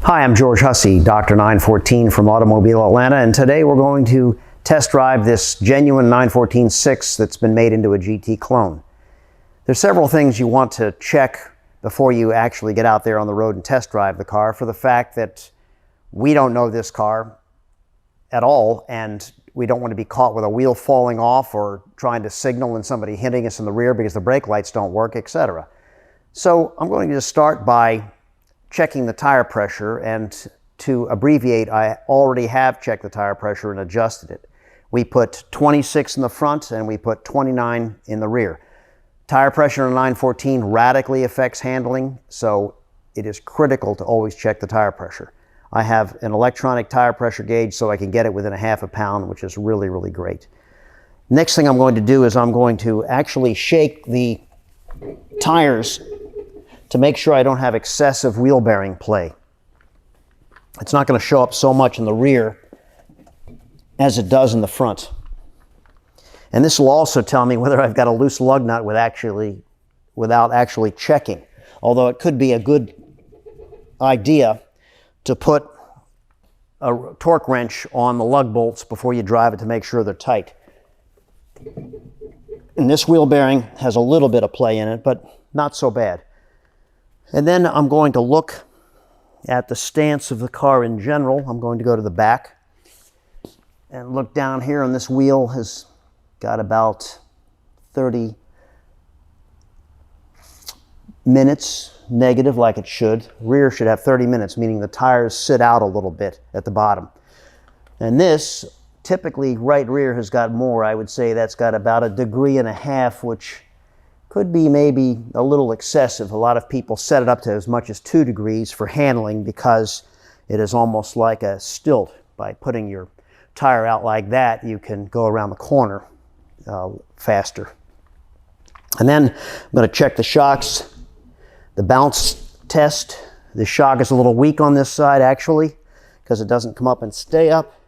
Hi, I'm George Hussey, Dr. 914 from Automobile Atlanta, and today we're going to test drive this genuine 914-6 that's been made into a GT clone. There's several things you want to check before you actually get out there on the road and test drive the car, for the fact that we don't know this car at all, and we don't want to be caught with a wheel falling off or trying to signal and somebody hitting us in the rear because the brake lights don't work, etc. So I'm going to just start by checking the tire pressure, and to abbreviate, I already have checked the tire pressure and adjusted it. We put 26 in the front and we put 29 in the rear. Tire pressure in a 914 radically affects handling, so it is critical to always check the tire pressure. I have an electronic tire pressure gauge so I can get it within a half a pound, which is really, really great. Next thing I'm going to do is I'm going to actually shake the tires to make sure I don't have excessive wheel bearing play. It's not going to show up so much in the rear as it does in the front. And this will also tell me whether I've got a loose lug nut without actually checking. Although it could be a good idea to put a torque wrench on the lug bolts before you drive it to make sure they're tight. And this wheel bearing has a little bit of play in it, but not so bad. And then I'm going to look at the stance of the car in general. I'm going to go to the back and look down here, and this wheel has got about 30 minutes negative, like it should. Rear should have 30 minutes, meaning the tires sit out a little bit at the bottom. And this, typically right rear has got more. I would say that's got about 1.5 degrees, which could be maybe a little excessive. A lot of people set it up to as much as 2 degrees for handling because it is almost like a stilt. By putting your tire out like that, you can go around the corner faster. And then I'm going to check the shocks, the bounce test. The shock is a little weak on this side actually because it doesn't come up and stay up.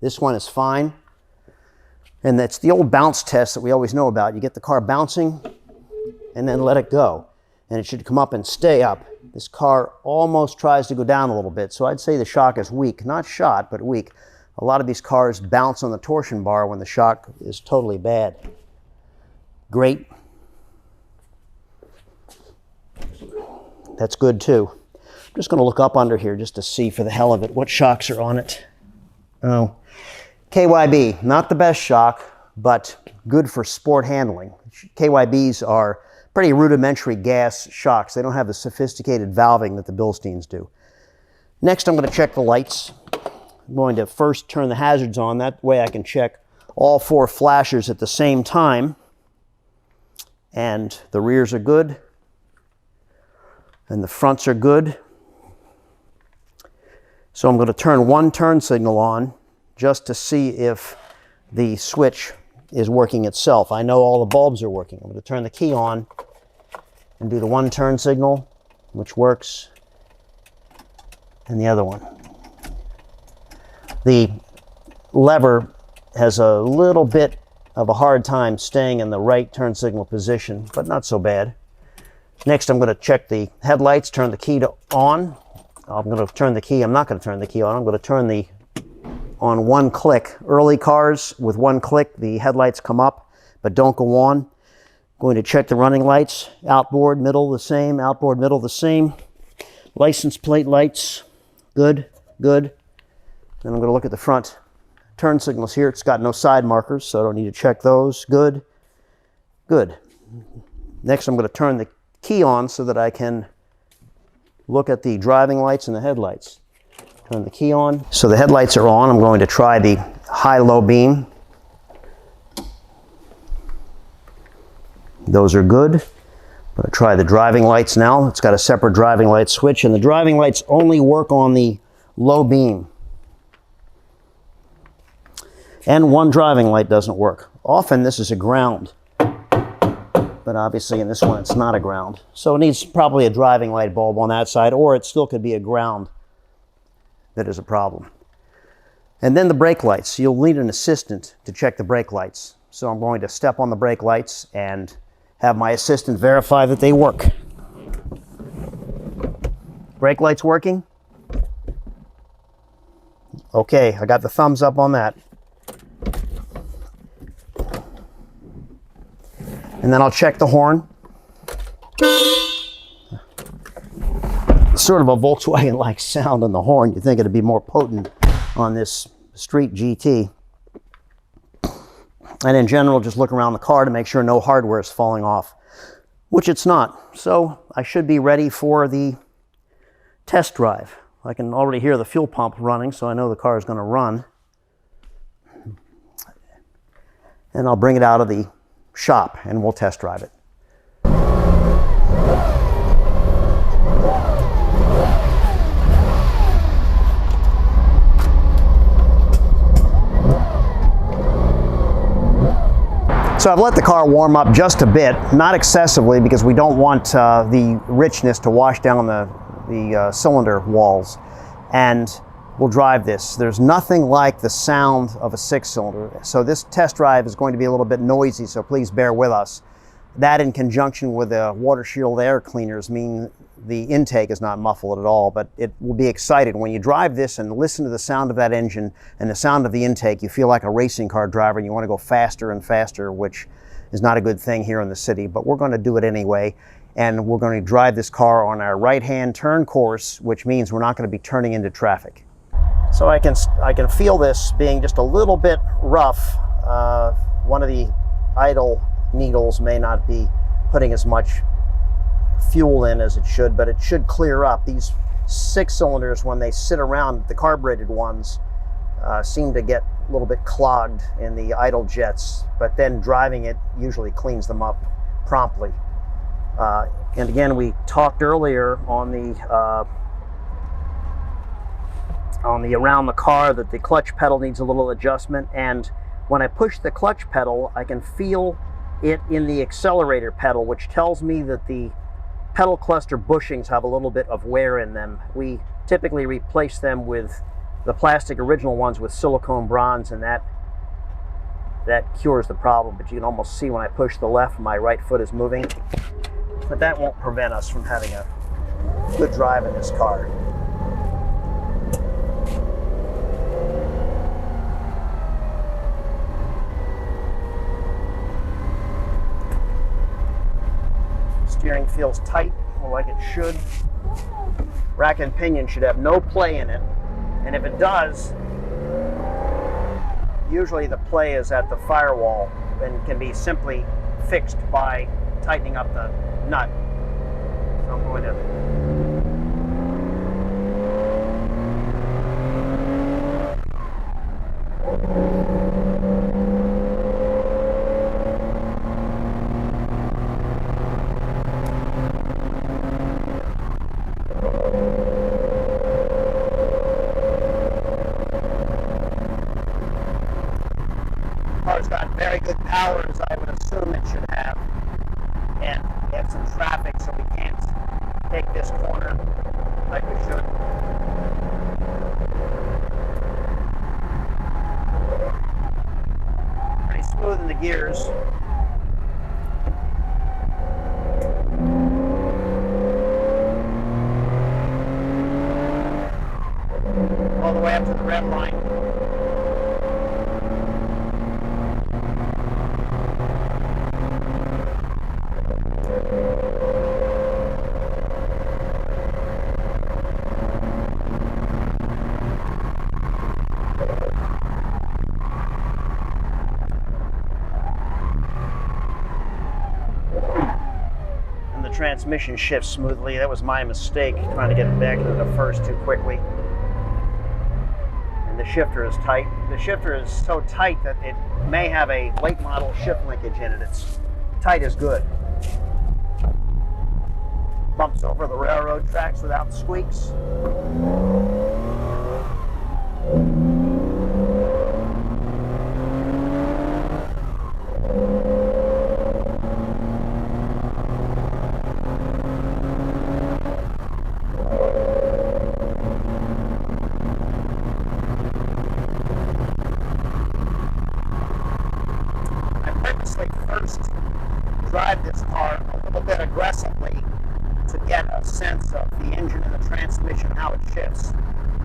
This one is fine. And that's the old bounce test that we always know about. You get the car bouncing and then let it go, and it should come up and stay up. This car almost tries to go down a little bit, so I'd say the shock is weak. Not shot, but weak. A lot of these cars bounce on the torsion bar when the shock is totally bad. Great. That's good too. I'm just going to look up under here just to see, for the hell of it, what shocks are on it. Oh, KYB, not the best shock, but good for sport handling. KYBs are pretty rudimentary gas shocks. They don't have the sophisticated valving that the Bilsteins do. Next, I'm going to check the lights. I'm going to first turn the hazards on. That way I can check all 4 flashers at the same time. And the rears are good. And the fronts are good. So I'm going to turn one turn signal on just to see if the switch is working itself. I know all the bulbs are working. I'm going to turn the key on and do the one turn signal, which works, and the other one. The lever has a little bit of a hard time staying in the right turn signal position, but not so bad. Next, I'm going to check the headlights, turn the key on. I'm going to turn the key. I'm not going to turn the key on. I'm going to turn the on one click. Early cars, with one click, the headlights come up, but don't go on. Going to check the running lights. Outboard, middle, the same. Outboard, middle, the same. License plate lights, good, good. Then I'm going to look at the front turn signals here. It's got no side markers, so I don't need to check those. Good, good. Next, I'm going to turn the key on so that I can look at the driving lights and the headlights. Turn the key on. So the headlights are on. I'm going to try the high-low beam. Those are good. I'm going to try the driving lights now. It's got a separate driving light switch, and the driving lights only work on the low beam. And one driving light doesn't work. Often this is a ground, but obviously in this one it's not a ground. So it needs probably a driving light bulb on that side, or it still could be a ground that is a problem. And then the brake lights. You'll need an assistant to check the brake lights. So I'm going to step on the brake lights and have my assistant verify that they work. Brake lights working? Okay, I got the thumbs up on that. And then I'll check the horn. Sort of a Volkswagen-like sound on the horn. You'd think it'd be more potent on this street GT. And in general, just look around the car to make sure no hardware is falling off, which it's not. So I should be ready for the test drive. I can already hear the fuel pump running, so I know the car is going to run. And I'll bring it out of the shop and we'll test drive it. So I've let the car warm up just a bit, not excessively, because we don't want the richness to wash down the cylinder walls. And we'll drive this. There's nothing like the sound of a 6-cylinder. So this test drive is going to be a little bit noisy, so please bear with us. That in conjunction with the water shield air cleaners mean the intake is not muffled at all, but it will be exciting. When you drive this and listen to the sound of that engine and the sound of the intake, you feel like a racing car driver and you want to go faster and faster, which is not a good thing here in the city, but we're going to do it anyway. And we're going to drive this car on our right-hand turn course, which means we're not going to be turning into traffic. So I can feel this being just a little bit rough. One of the idle needles may not be putting as much fuel in as it should, but it should clear up. These 6-cylinders, when they sit around, the carbureted ones, seem to get a little bit clogged in the idle jets, but then driving it usually cleans them up promptly. And again, we talked earlier on the around the car that the clutch pedal needs a little adjustment, and when I push the clutch pedal, I can feel it in the accelerator pedal, which tells me that the pedal cluster bushings have a little bit of wear in them. We typically replace them with the plastic original ones with silicone bronze, and that cures the problem. But you can almost see when I push the left, my right foot is moving. But that won't prevent us from having a good drive in this car. Steering feels tight, like it should. Rack and pinion should have no play in it. And if it does, usually the play is at the firewall and can be simply fixed by tightening up the nut. So I'm going to car's got very good power, as I would assume it should have. And we have some traffic, so we can't take this corner like we should. Pretty smooth in the gears. All the way up to the red line. Transmission shifts smoothly. That was my mistake, trying to get it back into the first too quickly. And the shifter is tight. The shifter is so tight that it may have a late model shift linkage in it. It's tight as good. Bumps over the railroad tracks without squeaks. First drive this car a little bit aggressively to get a sense of the engine and the transmission, how it shifts.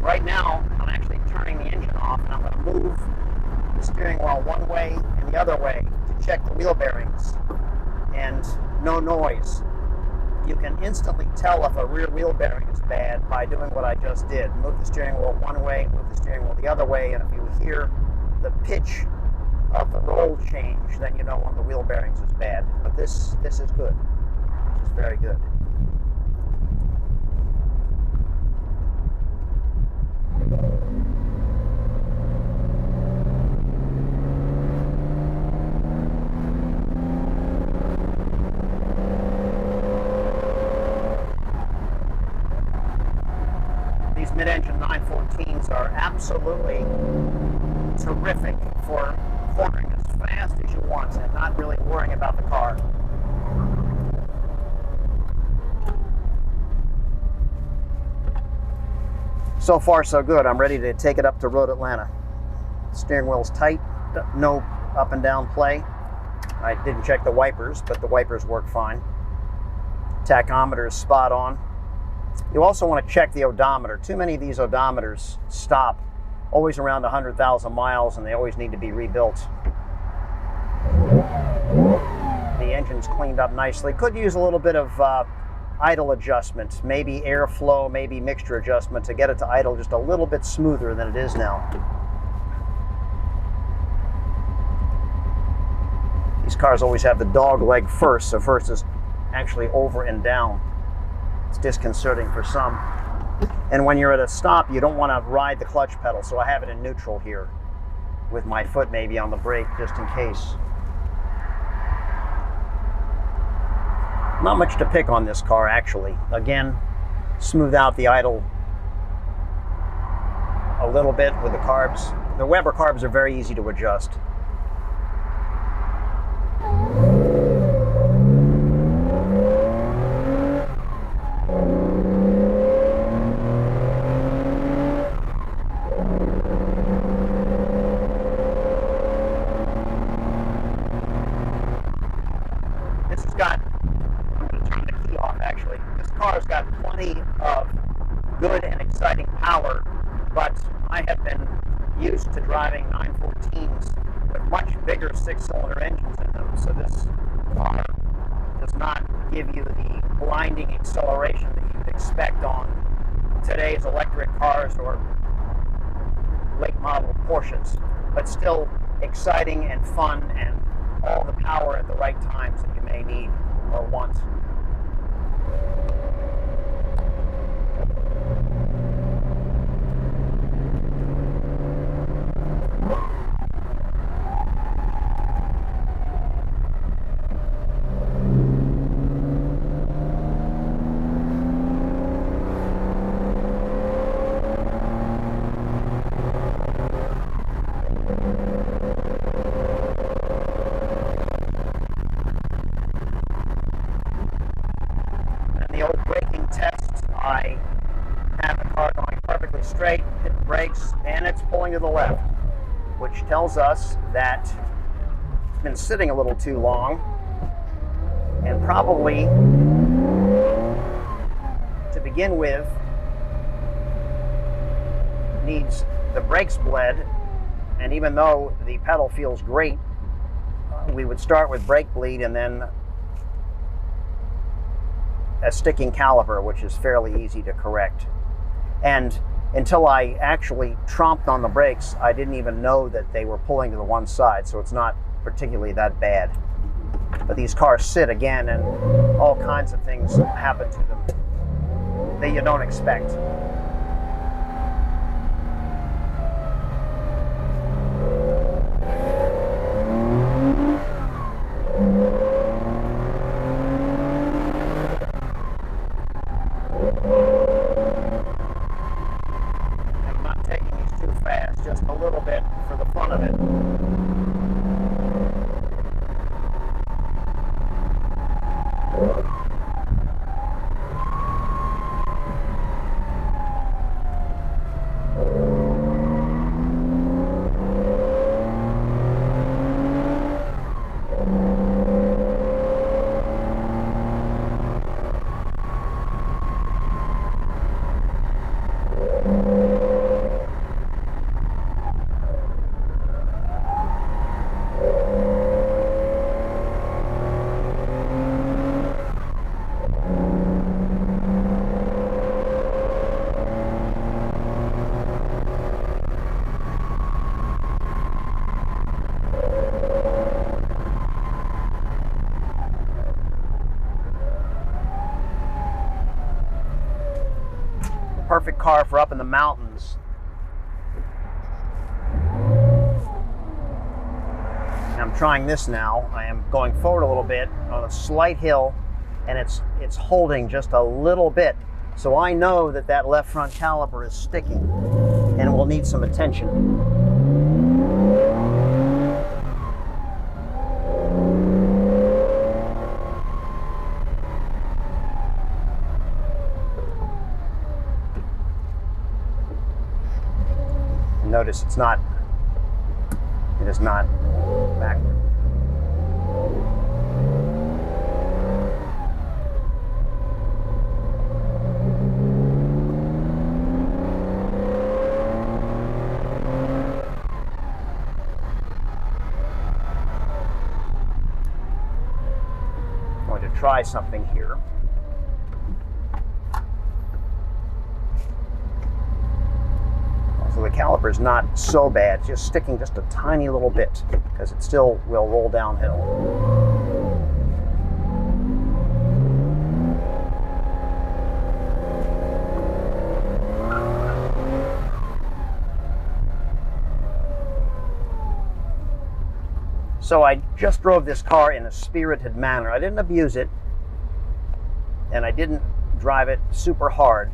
Right now, I'm actually turning the off, and I'm going to move the steering wheel one way and the other way to check the wheel bearings. And no noise. You can instantly tell if a rear wheel bearing is bad by doing what I just did. Move the steering wheel one way, move the steering wheel the other way, and if you hear the pitch of the roll change, then you know one of the wheel bearings is bad. But this is good. This is very good. These mid-engine 914s are absolutely terrific for cornering as fast as you want and not really worrying about the car. So far, so good. I'm ready to take it up to Road Atlanta. Steering wheel's tight, no up and down play. I didn't check the wipers, but the wipers work fine. Tachometer is spot on. You also want to check the odometer. Too many of these odometers stop always around 100,000 miles, and they always need to be rebuilt. The engine's cleaned up nicely. Could use a little bit of idle adjustment, maybe airflow, maybe mixture adjustment to get it to idle just a little bit smoother than it is now. These cars always have the dog leg first, so first is actually over and down. It's disconcerting for some. And when you're at a stop, you don't want to ride the clutch pedal, so I have it in neutral here with my foot maybe on the brake just in case. Not much to pick on this car, actually. Again, smooth out the idle a little bit with the carbs. The Weber carbs are very easy to adjust. This has got, I'm going to turn the key off actually. This car's got plenty of good and exciting power, but I have been used to driving 914s with much bigger six-cylinder engines in them, so this car does not give you the blinding acceleration that you'd expect on today's electric cars or late model Porsches, but still exciting and fun and all the power at the right times that you may need or want. The old braking test, I have the car going perfectly straight, hit the brakes, and it's pulling to the left, which tells us that it's been sitting a little too long and probably, to begin with, needs the brakes bled. And even though the pedal feels great, we would start with brake bleed and then a sticking caliper, which is fairly easy to correct. And until I actually tromped on the brakes, I didn't even know that they were pulling to the one side, so it's not particularly that bad. But these cars sit again, and all kinds of things happen to them that you don't expect. I'm not taking these too fast, just a little bit for the fun of it. car for up in the mountains. I'm trying this now. I am going forward a little bit on a slight hill, and it's holding just a little bit. So I know that that left front caliper is sticking and will need some attention. Notice it is not backward. I'm going to try something here. So the caliper is not so bad, it's just sticking just a tiny little bit because it still will roll downhill. So I just drove this car in a spirited manner. I didn't abuse it, and I didn't drive it super hard.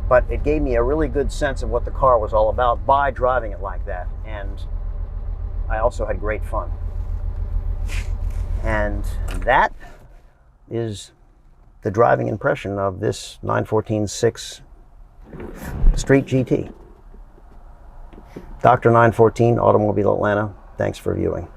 But it gave me a really good sense of what the car was all about by driving it like that. And I also had great fun. And that is the driving impression of this 914-6 Street GT. Dr. 914, Automobile Atlanta, thanks for viewing.